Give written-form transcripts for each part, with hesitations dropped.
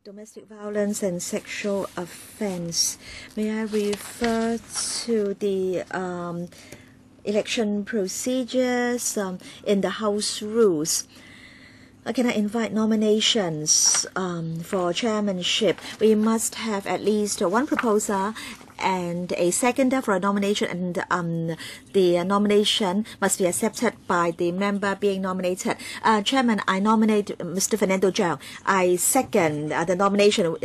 domestic violence and sexual offense. May I refer to the election procedures in the House rules? Can I invite nominations for chairmanship? We must have at least one proposer and a seconder for a nomination, and the nomination must be accepted by the member being nominated. Chairman, I nominate Mr. Fernando Zhang. I second the nomination.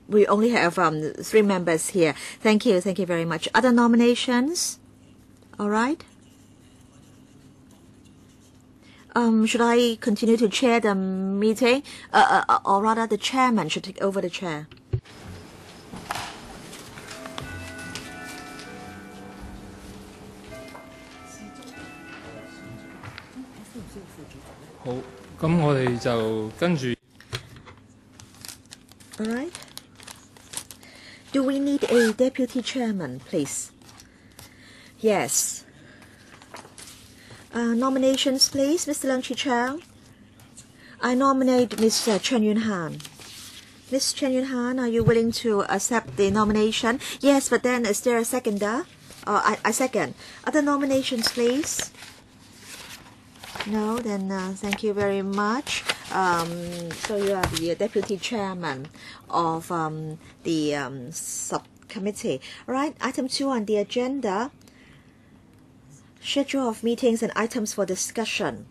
We only have 3 members here. Thank you very much. Other nominations? All right. Should I continue to chair the meeting? Or rather, the chairman should take over the chair. 好，咁我哋就跟住。All right. Do we need a deputy chairman, please? Yes. Nominations, please, Mr. Leung Chi-Chang. I nominate Ms. Chen Yun-han. Ms. Chen Yun-han, are you willing to accept the nomination? Yes, but then is there a seconder? I second. Other nominations, please. No, then thank you very much. So you are the deputy chairman of the subcommittee. All right, item 2 on the agenda. Schedule of meetings and items for discussion.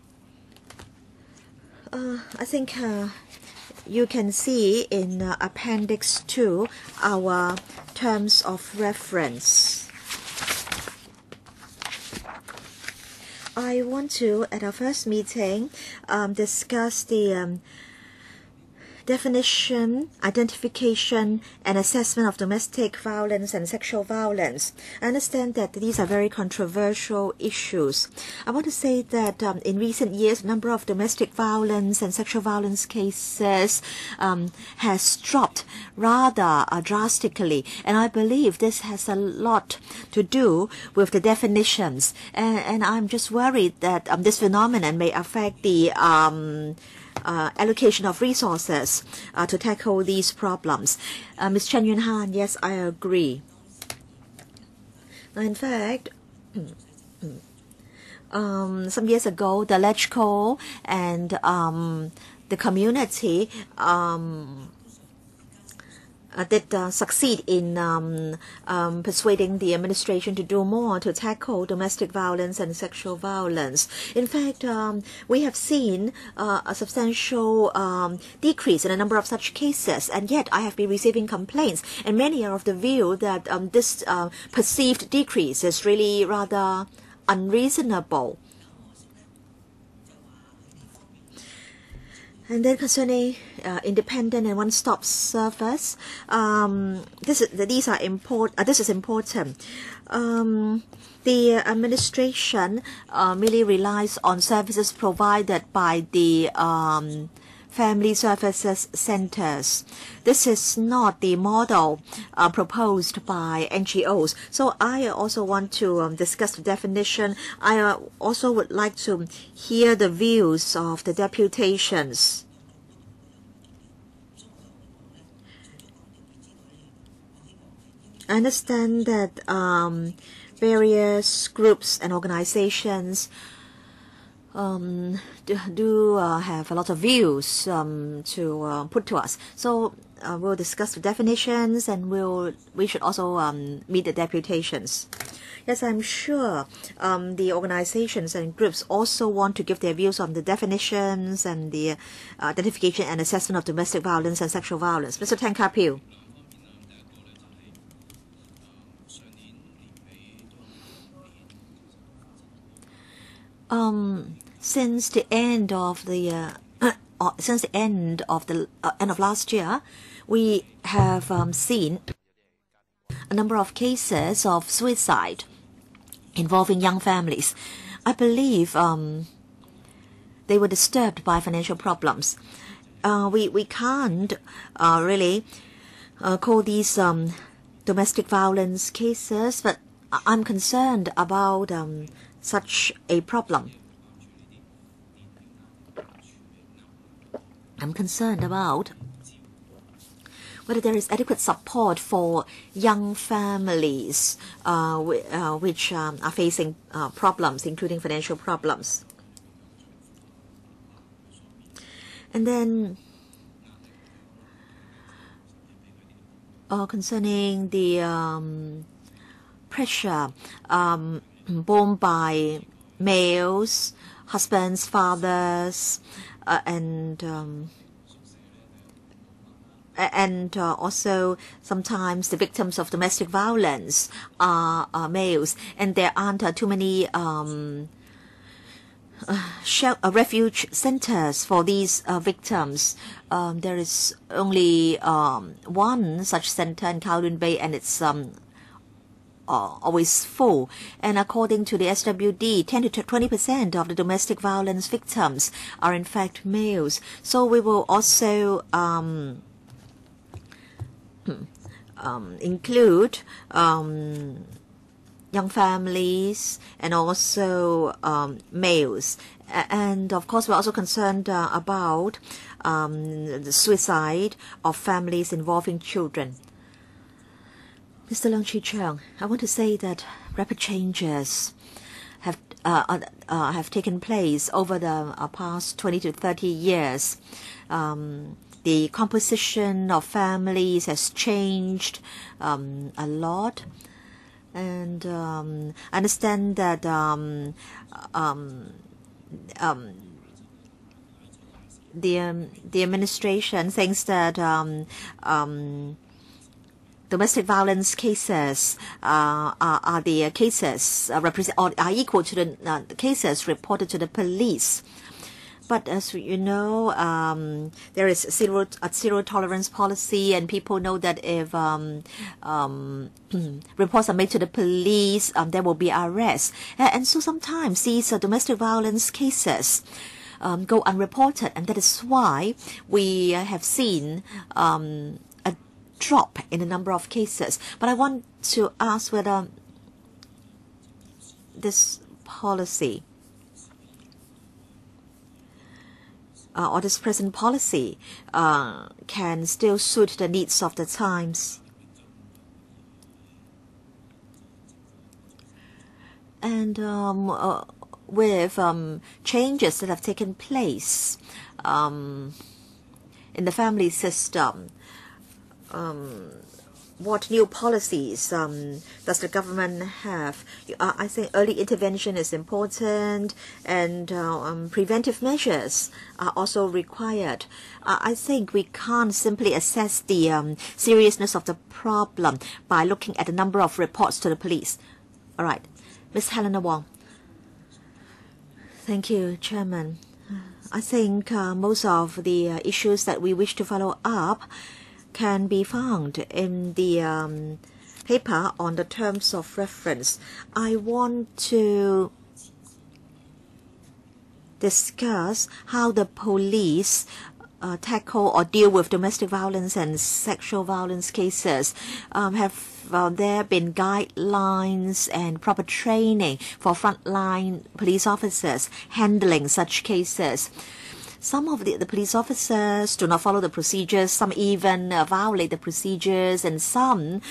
I think you can see in Appendix 2 our terms of reference. I want to, at our first meeting, discuss the definition, identification, and assessment of domestic violence and sexual violence. I understand that these are very controversial issues. I want to say that in recent years, the number of domestic violence and sexual violence cases has dropped rather drastically, and I believe this has a lot to do with the definitions. And I'm just worried that this phenomenon may affect the allocation of resources to tackle these problems. Ms. Chen Yun-han, yes, I agree. Now, in fact, some years ago, the LegCo and the community did succeed in persuading the administration to do more to tackle domestic violence and sexual violence. In fact, we have seen a substantial decrease in a number of such cases, and yet I have been receiving complaints, and many are of the view that this perceived decrease is really rather unreasonable. And then concerning independent and one-stop service, this is important. The administration merely relies on services provided by the family services centers. This is not the model proposed by NGOs. So I also want to discuss the definition. I also would like to hear the views of the deputations. I understand that various groups and organizations do have a lot of views to put to us. So we'll discuss the definitions, and we should also meet the deputations. Yes, I'm sure the organizations and groups also want to give their views on the definitions and the identification and assessment of domestic violence and sexual violence. Mr. Tan Ka-Pil. Since the end of last year, we have seen a number of cases of suicide involving young families. I believe they were disturbed by financial problems. We can't really call these domestic violence cases, but I'm concerned about such a problem. I'm concerned about whether there is adequate support for young families which are facing problems, including financial problems. And then concerning the pressure borne by males, husbands, fathers, and also sometimes the victims of domestic violence are males, and there aren't too many refuge centers for these victims. There is only one such center in Kowloon Bay, and it's always full. And according to the SWD, 10 to 20% of the domestic violence victims are in fact males. So we will also include young families and also males. And of course, we're also concerned about the suicide of families involving children. Mr. Leung Chi Cheung, I want to say that rapid changes have taken place over the past 20 to 30 years. The composition of families has changed a lot. And I understand that the administration thinks that domestic violence cases are the cases are equal to the cases reported to the police. But as you know, there is a zero tolerance policy, and people know that if reports are made to the police, there will be arrests. And so sometimes these domestic violence cases go unreported, and that is why we have seen a drop in the number of cases. But I want to ask whether this policy or this present policy can still suit the needs of the times. And with changes that have taken place in the family system, what new policies does the government have? I think early intervention is important, and preventive measures are also required. I think we can't simply assess the seriousness of the problem by looking at the number of reports to the police. All right, Ms. Helena Wong. Thank you, Chairman. I think most of the issues that we wish to follow up can be found in the paper on the terms of reference. I want to discuss how the police tackle or deal with domestic violence and sexual violence cases. Have there been guidelines and proper training for frontline police officers handling such cases? Some of the police officers do not follow the procedures, some even violate the procedures, and some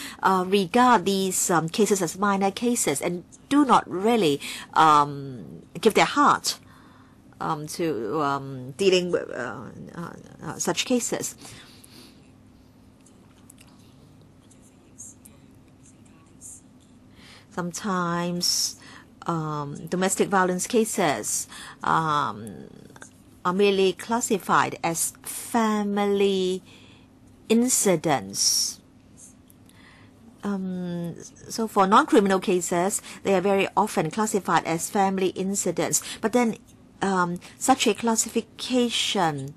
regard these cases as minor cases and do not really give their heart to dealing with such cases. Sometimes domestic violence cases are merely classified as family incidents. So for non-criminal cases, they are very often classified as family incidents. But then such a classification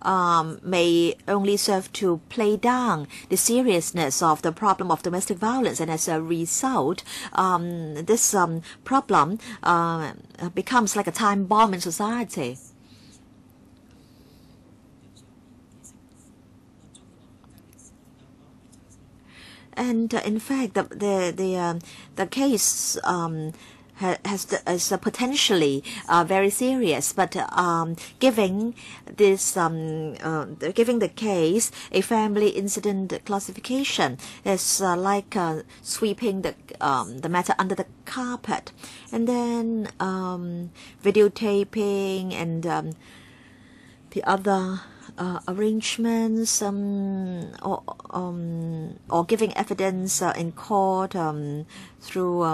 may only serve to play down the seriousness of the problem of domestic violence, and as a result, this problem becomes like a time bomb in society. And in fact, the case is potentially very serious, but giving the case a family incident classification is like sweeping the matter under the carpet, and then videotaping and the other arrangements or giving evidence in court through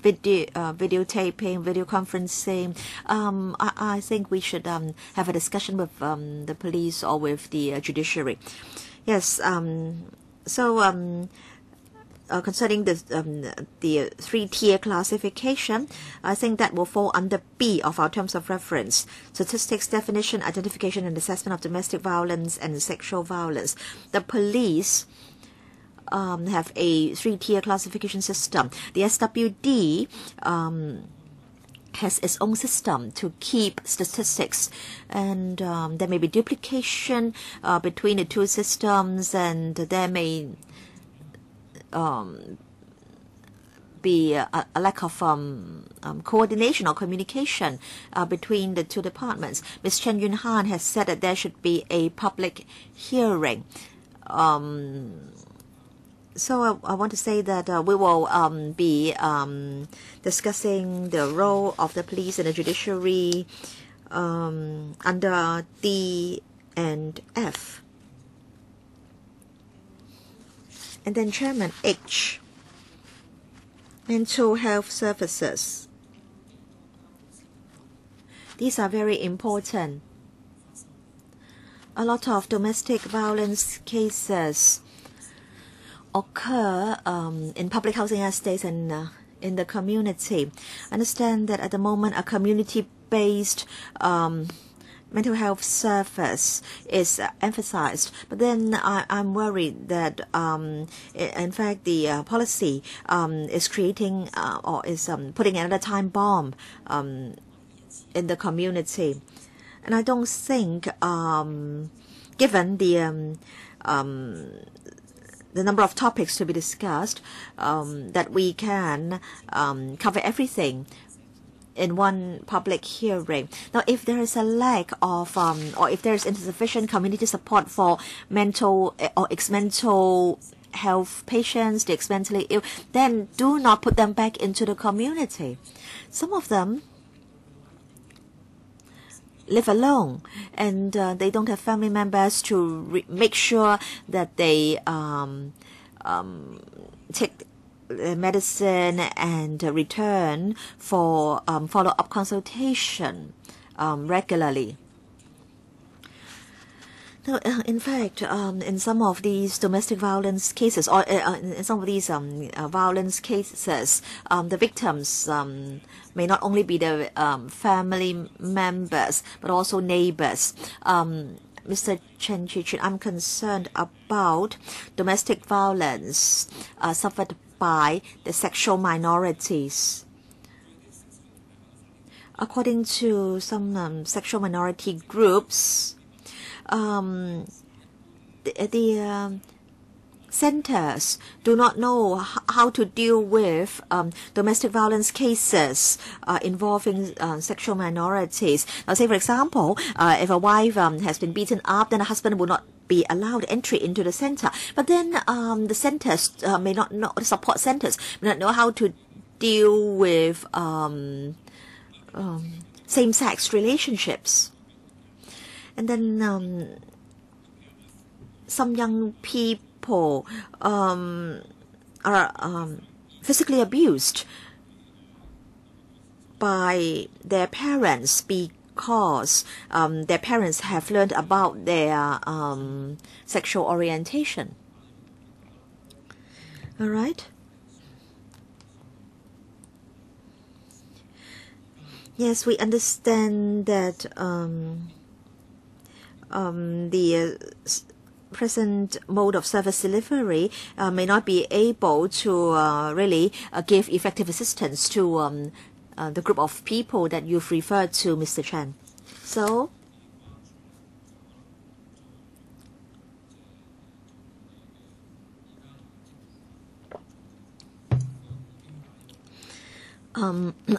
videotaping, video conferencing. I think we should have a discussion with the police or with the judiciary. Yes. Concerning the three-tier classification, I think that will fall under B of our terms of reference: statistics, definition, identification, and assessment of domestic violence and sexual violence. The police have a three-tier classification system. The SWD has its own system to keep statistics, and there may be duplication between the two systems, and there may be a lack of coordination or communication between the two departments. Ms. Chen Yun-han has said that there should be a public hearing. So I want to say that we will be discussing the role of the police and the judiciary under D and F. And then Chairman H, mental health services. These are very important. A lot of domestic violence cases occur in public housing estates and in the community. I understand that at the moment a community-based mental health service is emphasized, but then I'm worried that in fact the policy is creating or is putting another time bomb in the community, and I don't think given the number of topics to be discussed that we can cover everything in one public hearing. Now, if there is a lack of, or if there is insufficient community support for mental or ex-mental health patients, the ex-mentally ill, then do not put them back into the community. Some of them live alone, and they don't have family members to make sure that they take medicine and return for follow-up consultation regularly. Now, in fact, in some of these domestic violence cases, or in some of these violence cases, the victims may not only be the family members, but also neighbors. Mr. Chen Chi-chun, I'm concerned about domestic violence suffered by the sexual minorities. According to some sexual minority groups, the centers do not know how to deal with domestic violence cases involving sexual minorities. Now, say for example, if a wife has been beaten up, then the husband will not be allowed entry into the center. But then the centers may not know, the support centers may not know how to deal with same-sex relationships. And then some young people are physically abused by their parents because their parents have learned about their sexual orientation. All right. Yes, we understand that the present mode of service delivery may not be able to really give effective assistance to the group of people that you've referred to, Mr. Chen. So,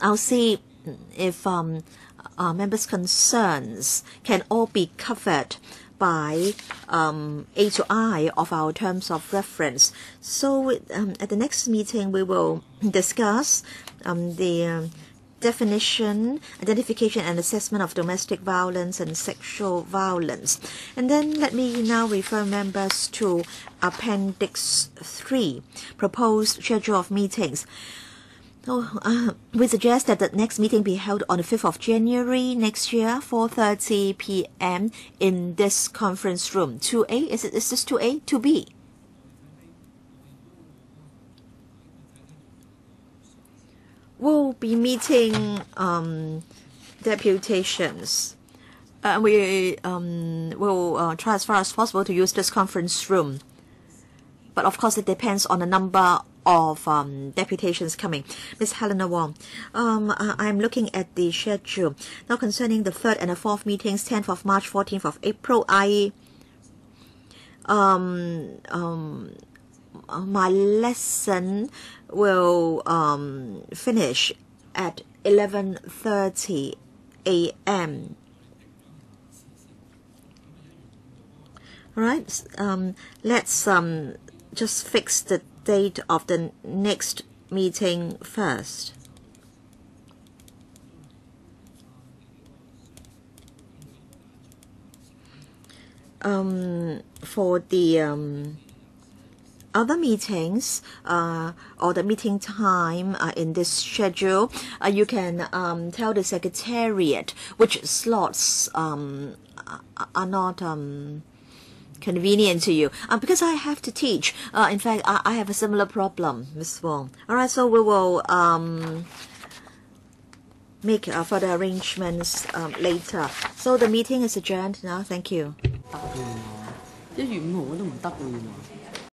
I'll see if members' concerns can all be covered by A to I of our terms of reference. So at the next meeting, we will discuss the definition, identification and assessment of domestic violence and sexual violence. And then let me now refer members to Appendix 3, proposed schedule of meetings. So, we suggest that the next meeting be held on the 5th of January next year, 4:30 p.m. in this conference room. 2A, is this 2A? 2B? We'll be meeting deputations. We will try as far as possible to use this conference room. But of course, it depends on the number of deputations coming. Ms. Helena Wong, I'm looking at the schedule. Now concerning the 3rd and the 4th meetings, 10th of March, 14th of April, my lesson will finish at 11:30 a.m. All right, let's just fix the date of the next meeting first. For the other meetings or the meeting time in this schedule, you can tell the Secretariat which slots are not convenient to you. Because I have to teach. In fact, I have a similar problem, Ms. Wong. All right, so we will make further arrangements later. So the meeting is adjourned now. Thank you. 1月5號我都唔得喎，原來。